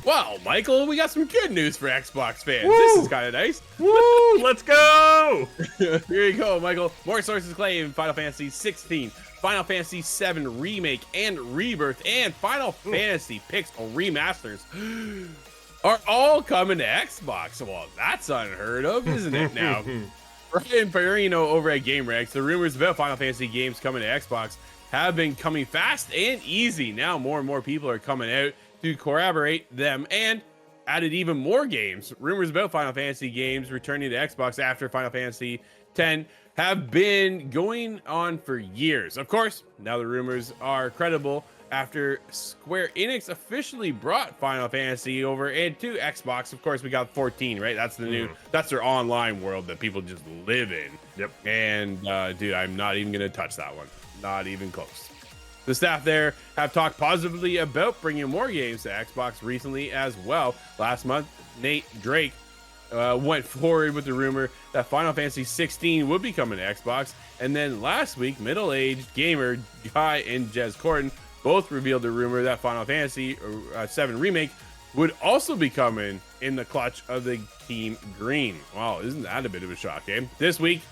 Well, Michael, we got some good news for Xbox fans. Woo! This is kind of nice. Woo! Let's go! Here you go, Michael. More sources claim Final Fantasy 16, Final Fantasy 7 Remake and Rebirth, and Final Fantasy Pixel Remasters are all coming to Xbox. Well, that's unheard of, isn't it now? Brian Perino over at GameRex, the rumors about Final Fantasy games coming to Xbox have been coming fast and easy. Now more and more people are coming out to corroborate them and added even more games. Rumors about Final Fantasy games returning to Xbox after Final Fantasy X have been going on for years. Of course, now the rumors are credible after Square Enix officially brought Final Fantasy over into Xbox. Of course, we got 14, right? That's the new, that's their online world that people just live in. Yep. And dude, I'm not even gonna touch that one. Not even close. The staff there have talked positively about bringing more games to Xbox recently as well. Last month, Nate Drake went forward with the rumor that Final Fantasy 16 would be coming to Xbox. And then last week, middle-aged gamer Guy and Jez Corden both revealed the rumor that Final Fantasy 7 Remake would also be coming in the clutch of the Team Green. Wow, isn't that a bit of a shock, eh? This week,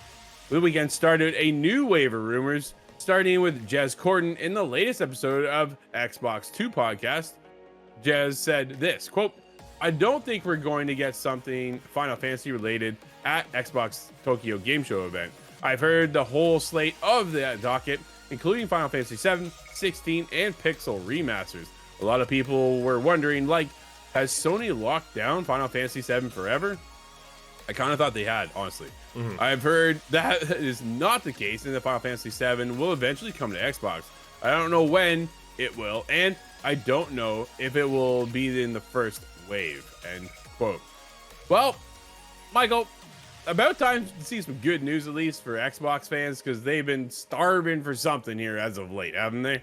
the weekend started a new wave of rumors, starting with Jez Corden in the latest episode of Xbox 2 podcast. Jez said this, quote, "I don't think we're going to get something Final Fantasy related at Xbox Tokyo Game Show event. I've heard the whole slate of the docket, including Final Fantasy 7, 16, and Pixel Remasters. A lot of people were wondering, like, has Sony locked down Final Fantasy 7 forever? I kind of thought they had, honestly. I've heard that is not the case, and that Final Fantasy 7 will eventually come to Xbox. I don't know when it will, and I don't know if it will be in the first wave." End quote. Well, Michael, about time to see some good news, at least for Xbox fans, because they've been starving for something here as of late, haven't they?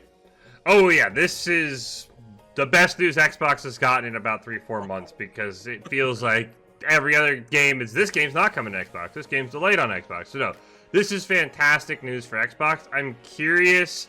Oh yeah, this is the best news Xbox has gotten in about 3-4 months, because it feels like every other game is, this game's not coming to Xbox, this game's delayed on Xbox. So no, this is fantastic news for Xbox. I'm curious,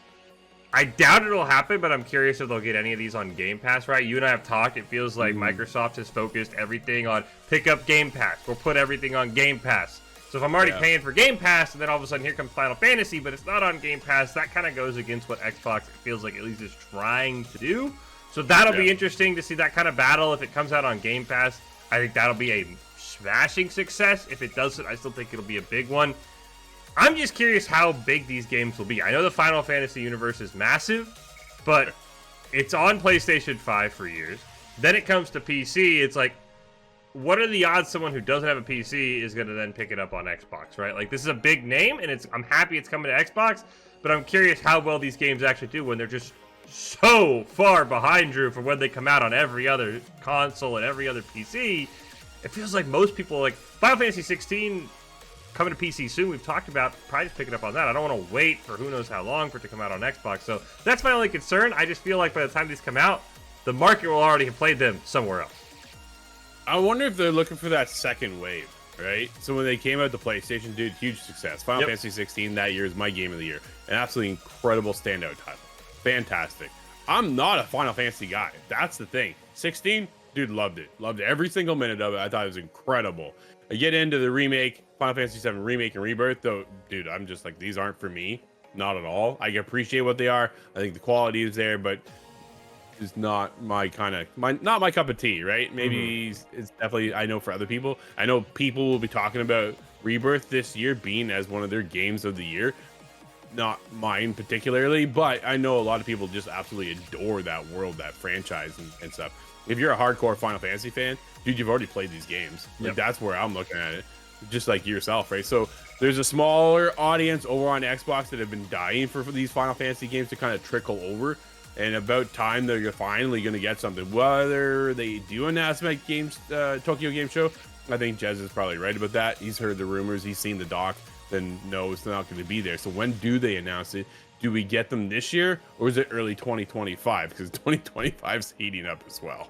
I doubt it'll happen, but I'm curious if they'll get any of these on Game Pass, right? You and I have talked, it feels like Microsoft has focused everything on pick up Game Pass. We'll put everything on Game Pass. So if I'm already paying for Game Pass, and then all of a sudden here comes Final Fantasy, but it's not on Game Pass, that kind of goes against what Xbox, it feels like, at least is trying to do. So that'll be interesting to see that kind of battle if it comes out on Game Pass. I think that'll be a smashing success. If it doesn't, I still think it'll be a big one. I'm just curious how big these games will be. I know the Final Fantasy universe is massive, but it's on PlayStation 5 for years. Then it comes to PC. It's like, what are the odds someone who doesn't have a PC is going to then pick it up on Xbox, right? Like, this is a big name, and I'm happy it's coming to Xbox, but I'm curious how well these games actually do when they're just so far behind, Drew, from when they come out on every other console and every other PC. It feels like most people, like Final Fantasy 16 coming to PC soon, we've talked about probably just picking up on that. I don't want to wait for who knows how long for it to come out on Xbox. So that's my only concern. I just feel like by the time these come out, the market will already have played them somewhere else. I wonder if they're looking for that second wave, right? So when they came out, the PlayStation, dude, huge success. Final Fantasy 16 that year is my game of the year. An absolutely incredible standout title. Fantastic. I'm not a Final Fantasy guy. That's the thing. 16, dude, loved it. Loved every single minute of it. I thought it was incredible. I get into the remake, Final Fantasy 7 Remake and Rebirth, though, dude, I'm just like, these aren't for me. Not at all. I appreciate what they are. I think the quality is there, but it's not my kind of, not my cup of tea, right? Maybe it's definitely, I know for other people. I know people will be talking about Rebirth this year being as one of their games of the year. Not mine particularly, but I know a lot of people just absolutely adore that world, that franchise and stuff. If you're a hardcore Final Fantasy fan, dude, you've already played these games. Like, that's where I'm looking at it, just like yourself, right? So there's a smaller audience over on Xbox that have been dying for these Final Fantasy games to kind of trickle over, and about time they're finally going to get something. Whether they do an Aspect Games Tokyo Game Show, I think Jez is probably right about that. He's heard the rumors, he's seen the doc, then no, it's not going to be there. So when do they announce it? Do we get them this year, or is it early 2025? Because 2025 is heating up as well.